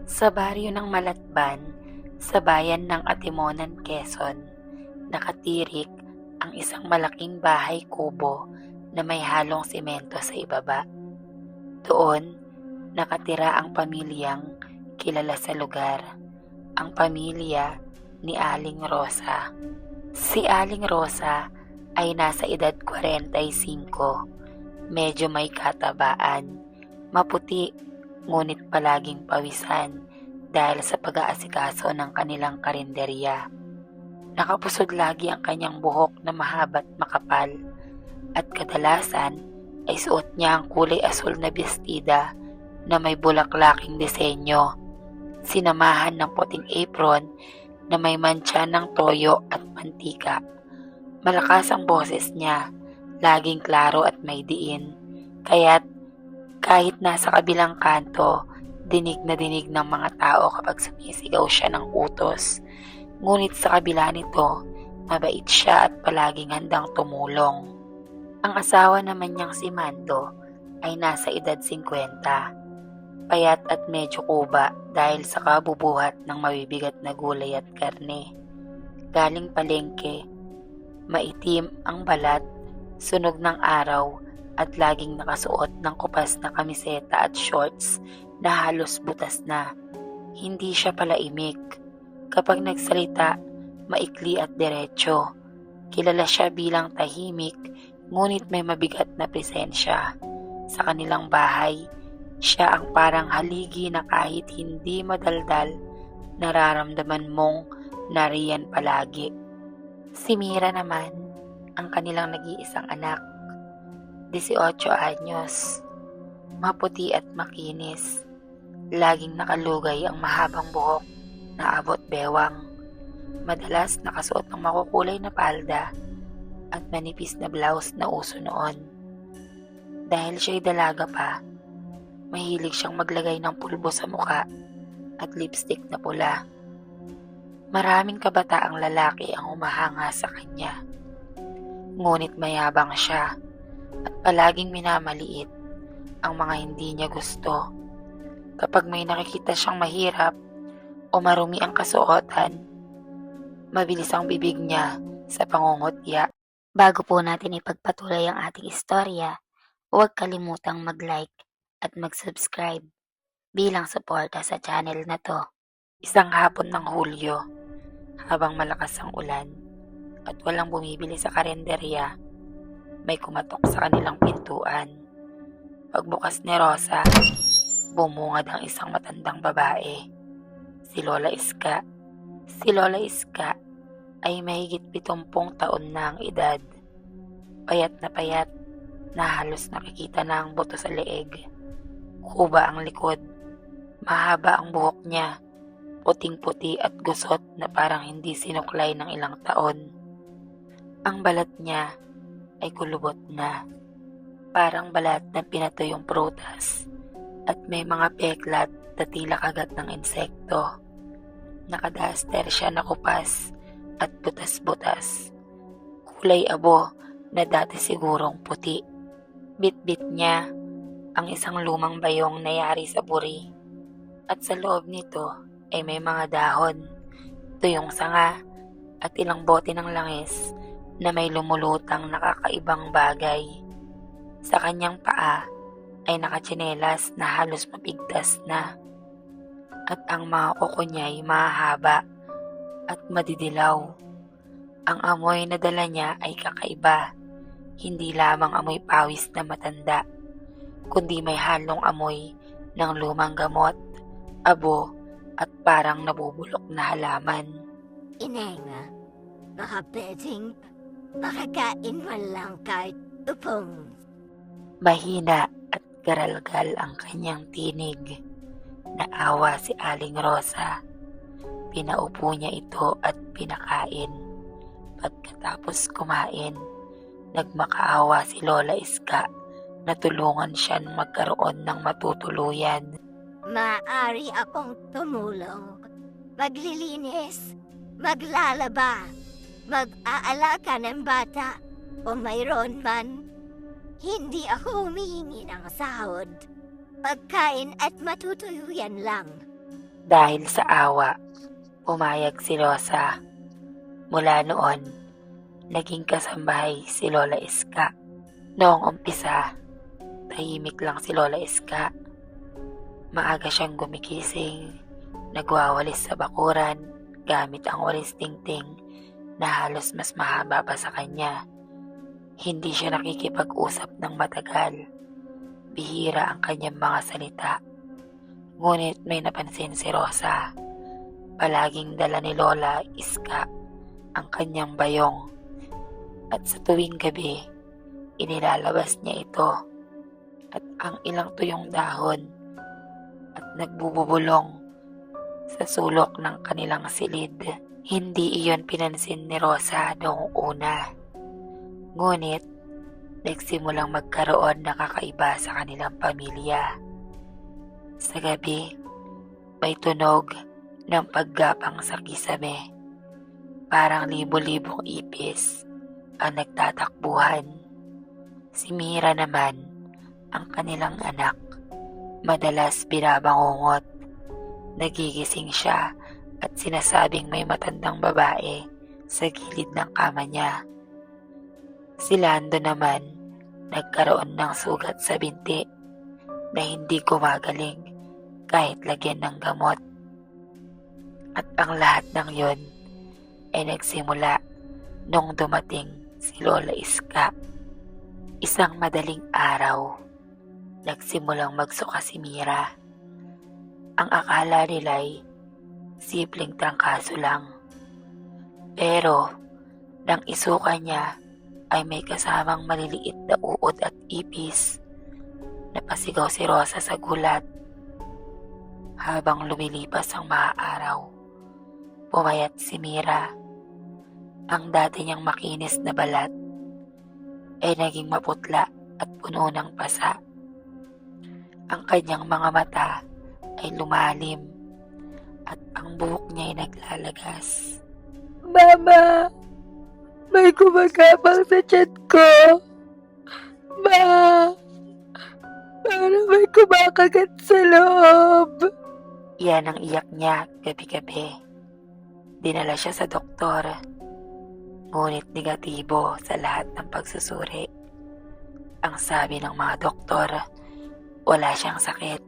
Sa baryo ng Malatban, sa bayan ng Atimonan, Quezon, nakatirik ang isang malaking bahay kubo na may halong semento sa ibaba. Doon, nakatira ang pamilyang kilala sa lugar, ang pamilya ni Aling Rosa. Si Aling Rosa ay nasa edad 45, medyo may katabaan, maputi ngunit palaging pawisan dahil sa pag-aasikaso ng kanilang karinderya. Nakapusod lagi ang kanyang buhok na mahaba't makapal at kadalasan ay suot niya ang kulay asul na bestida na may bulaklaking disenyo, sinamahan ng puting apron na may mantsa ng toyo at mantika. Malakas ang boses niya, laging klaro at may diin, kaya't kahit nasa kabilang kanto, dinig na dinig ng mga tao kapag sumisigaw siya ng utos. Ngunit sa kabila nito, mabait siya at palaging handang tumulong. Ang asawa naman niyang si Mando ay nasa edad 50, payat at medyo kuba dahil sa kabubuhat ng mabibigat na gulay at karne. Galing palengke, maitim ang balat, sunog ng araw at laging nakasuot ng kupas na kamiseta at shorts na halos butas na. Hindi siya palaimik. Kapag nagsalita, maikli at diretso. Kilala siya bilang tahimik, ngunit may mabigat na presensya. Sa kanilang bahay, siya ang parang haligi na kahit hindi madaldal, nararamdaman mong nariyan palagi. Si Mira naman, ang kanilang nag-iisang anak, 18 anyos, maputi at makinis. Laging nakalugay ang mahabang buhok na abot bewang. Madalas nakasuot ng makukulay na palda at manipis na blouse na uso noon. Dahil siya'y dalaga pa, mahilig siyang maglagay ng pulbo sa muka at lipstick na pula. Maraming kabataang lalaki ang humahanga sa kanya. Ngunit mayabang siya at palaging minamaliit ang mga hindi niya gusto. Kapag may nakikita siyang mahirap o marumi ang kasuotan, mabilis ang bibig niya sa pangungutya. Bago po natin ipagpatuloy ang ating istorya, huwag kalimutang mag-like at mag-subscribe bilang suporta sa channel na to. Isang hapon ng Hulyo, habang malakas ang ulan at walang bumibili sa karenderya, may kumatok sa kanilang pintuan. Pagbukas ni Rosa, bumungad ang isang matandang babae, si Lola Iska. Si Lola Iska ay mahigit 70 taon na ang edad. Payat na halos nakikita na ang buto sa leeg. Kuba ang likod, mahaba ang buhok niya, puting-puti at gusot na parang hindi sinuklay ng ilang taon. Ang balat niya ay kulubot na, parang balat na pinatuyong prutas at may mga peklat na tila kagat ng insekto. Nakadaster siya na kupas at butas-butas, kulay abo na dati sigurong puti. Bit-bit niya ang isang lumang bayong na yari sa buri at sa loob nito ay may mga dahon, tuyong sanga at ilang bote ng langis na may lumulutang nakakaibang bagay. Sa kanyang paa ay nakatsinelas na halos mapigtas na at ang mga kuko niya ay mahaba at madidilaw. Ang amoy na dala niya ay kakaiba, hindi lamang amoy pawis na matanda, kundi may halong amoy ng lumang gamot, abo at parang nabubulok na halaman. Inenga, baka pwedeng makakain man lang kahit upong. Mahina at garalgal ang kanyang tinig. Naawa si Aling Rosa. Pinaupo niya ito at pinakain. Pagkatapos kumain, nagmakaawa si Lola Iska na tulungan siya magkaroon ng matutuluyan. Maaari akong tumulong. Maglilinis, maglalaba, mag-aalaga ng bata, o mayroon man. Hindi ako humihingi ng sahod. Pagkain at matutuluyan lang. Dahil sa awa, pumayag si Rosa. Mula noon, naging kasambahay si Lola Iska. Noong umpisa, tahimik lang si Lola Iska. Maaga siyang gumigising, nagwawalis sa bakuran gamit ang walis tingting na halos mas mahaba pa sa kanya. Hindi siya nakikipag-usap ng matagal. Bihira ang kanyang mga salita. Ngunit may napansin si Rosa. Palaging dala ni Lola Iska ang kanyang bayong. At sa tuwing gabi, inilalabas niya ito. At ang ilang tuyong dahon at nagbubulong sa sulok ng kanilang silid. Hindi iyon pinansin ni Rosa noong una. Ngunit, nagsimulang magkaroon ng kakaiba sa kanilang pamilya. Sa gabi, may tunog ng paggapang sa kisame. Parang libo-libong ipis ang nagtatakbuhan. Si Mira naman, ang kanilang anak, madalas binabangungot. Nagigising siya at sinasabing may matandang babae sa gilid ng kama niya. Si Lando naman, nagkaroon ng sugat sa binti na hindi gumagaling kahit lagyan ng gamot. At ang lahat ng yon ay nagsimula nung dumating si Lola Iska. Isang madaling araw, nagsimulang magsuka si Mira. Ang akala nila'y simpleng trangkaso lang. Pero, nang isuka niya, ay may kasamang maliliit na uod at ipis. Napasigaw si Rosa sa gulat. Habang lumilipas ang mga araw, pumayat si Mira. Ang dati niyang makinis na balat ay naging maputla at puno ng pasa. Ang kanyang mga mata ay lumalim at ang buhok niya ay naglalagas. Mama! May gumagapang sa tiyan ko. Ma! Para may kumakagat sa loob. Yan ang iyak niya gabi-gabi. Dinala siya sa doktor. Ngunit negatibo sa lahat ng pagsusuri. Ang sabi ng mga doktor, wala siyang sakit.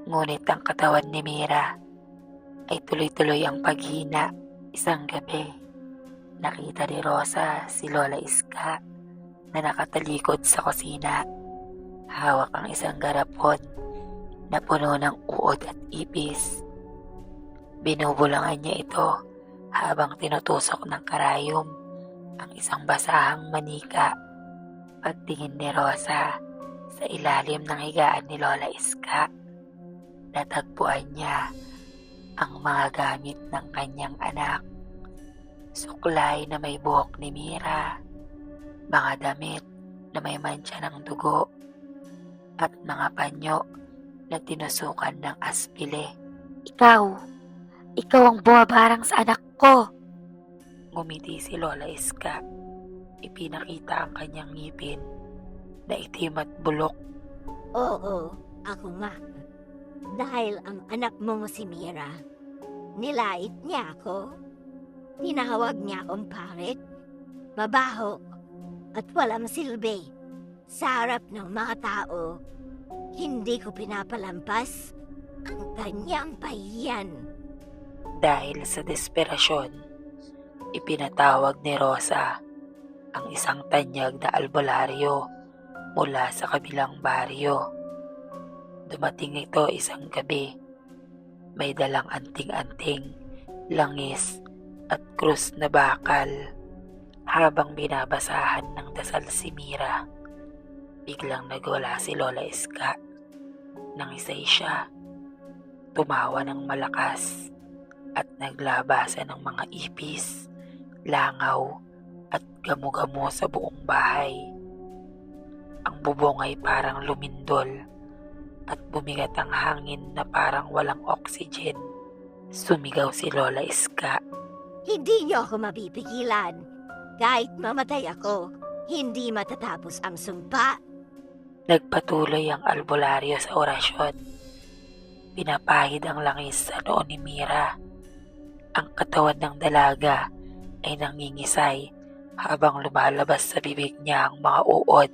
Ngunit ang katawan ni Mira ay tuloy-tuloy ang paghina. Isang gabi, nakita ni Rosa si Lola Iska na nakatalikod sa kusina. Hawak ang isang garapon na puno ng uod at ipis. Binubulangan niya ito habang tinutusok ng karayom ang isang basahang manika. Pagtingin ni Rosa sa ilalim ng higaan ni Lola Iska, natagpuan niya ang mga gamit ng kanyang anak. Suklay na may buhok ni Mira, mga damit na may mantsa ng dugo, at mga panyo na tinusukan ng aspile. Ikaw ang bumabarang sa anak ko. Ngumiti si Lola Iska. Ipinakita ang kanyang ngipin na itim at bulok. Oo, ako nga. Dahil ang anak mo si Mira, nilait niya ako. Tinawag niya akong pangit, mabaho, at walang silbi. Sa harap ng mga tao, hindi ko pinapalampas ang kanyang pahiyan. Dahil sa desperasyon, ipinatawag ni Rosa ang isang tanyag na albularyo mula sa kabilang baryo. Dumating ito isang gabi. May dalang anting-anting, langis, at krus na bakal. Habang binabasahan ng dasal si Mira, biglang nagwala si Lola Iska. Nangisay siya. Tumawa ng malakas at naglabasan ng mga ipis, langaw, at gamo-gamo sa buong bahay. Ang bubong ay parang lumindol at bumigat ang hangin na parang walang oxygen. Sumigaw si Lola Iska. Hindi niyo ako mapipigilan. Kahit mamatay ako, hindi matatapos ang sumpa. Nagpatuloy ang albularyo sa orasyon. Pinapahid ang langis sa noo ni Mira. Ang katawan ng dalaga ay nangingisay habang lumalabas sa bibig niya ang mga uod.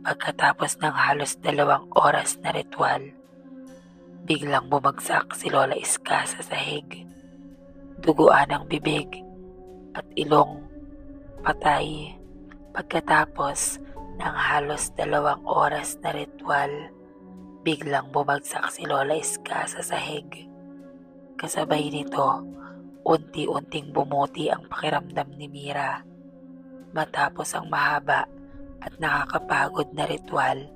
Pagkatapos ng halos 2 oras na ritual, biglang bumagsak si Lola Iska sa sahig. Duguan ang bibig at ilong patay. Pagkatapos ng halos 2 oras na ritual, biglang bumagsak si Lola Iska sa sahig. Kasabay nito, unti-unting bumuti ang pakiramdam ni Mira. Matapos ang mahaba at nakakapagod na ritual,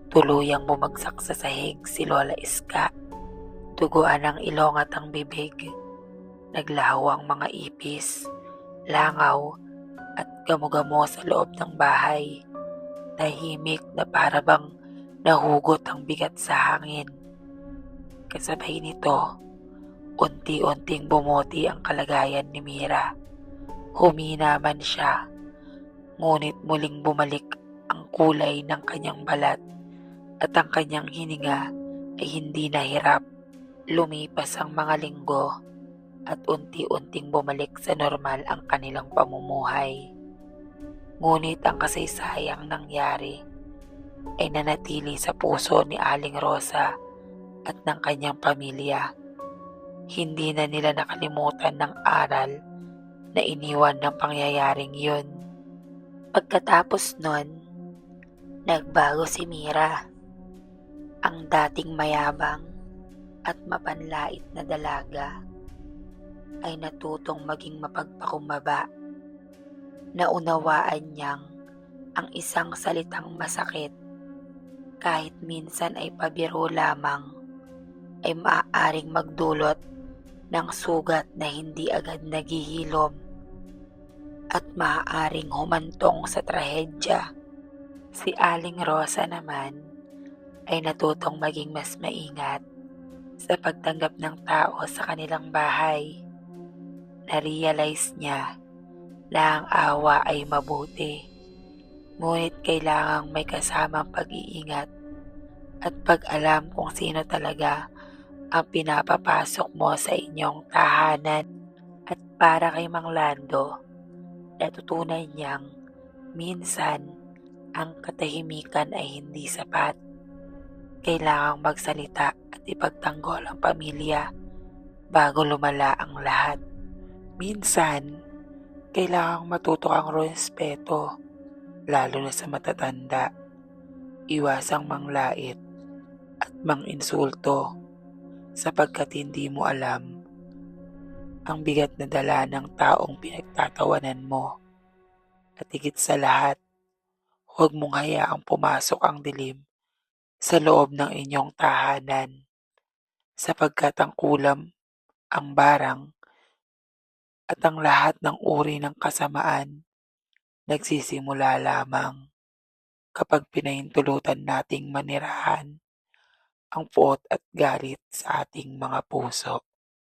tuluyang bumagsak sa sahig si Lola Iska. Duguan ang ilong at ang bibig. Naglaho ang mga ipis, langaw at gamo-gamo sa loob ng bahay. Tahimik na parabang nahugot ang bigat sa hangin. Kasabay nito, unti-unting bumuti ang kalagayan ni Mira. Humina man siya, ngunit muling bumalik ang kulay ng kanyang balat at ang kanyang hininga ay hindi nahirap. Lumipas ang mga linggo at unti-unting bumalik sa normal ang kanilang pamumuhay. Ngunit ang kasaysayang nangyari ay nanatili sa puso ni Aling Rosa at ng kanyang pamilya. Hindi na nila nakalimutan ng aral na iniwan ng pangyayaring yun. Pagkatapos nun, nagbago si Mira. Ang dating mayabang at mapanlait na dalaga ay natutong maging mapagpakumbaba. Naunawaan niyang ang isang salitang masakit, kahit minsan ay pabiro lamang, ay maaaring magdulot ng sugat na hindi agad naghihilom at maaaring humantong sa trahedya. Si Aling Rosa naman ay natutong maging mas maingat sa pagtanggap ng tao sa kanilang bahay. Na-realize niya na ang awa ay mabuti, ngunit kailangang may kasamang pag-iingat at pag-alam kung sino talaga ang pinapapasok mo sa inyong tahanan. At para kay Mang Lando, natutunan niyang minsan ang katahimikan ay hindi sapat. Kailangang magsalita at ipagtanggol ang pamilya bago lumala ang lahat. Minsan, kailangang matuto ang respeto, lalo na sa matatanda. Iwasang manglait at manginsulto sapagkat hindi mo alam ang bigat na dala ng taong pinagtatawanan mo. At higit sa lahat, huwag mong hayaang pumasok ang dilim sa loob ng inyong tahanan sapagkat ang kulam, ang barang, at ang lahat ng uri ng kasamaan nagsisimula lamang kapag pinahintulutan nating manirahan ang puot at galit sa ating mga puso.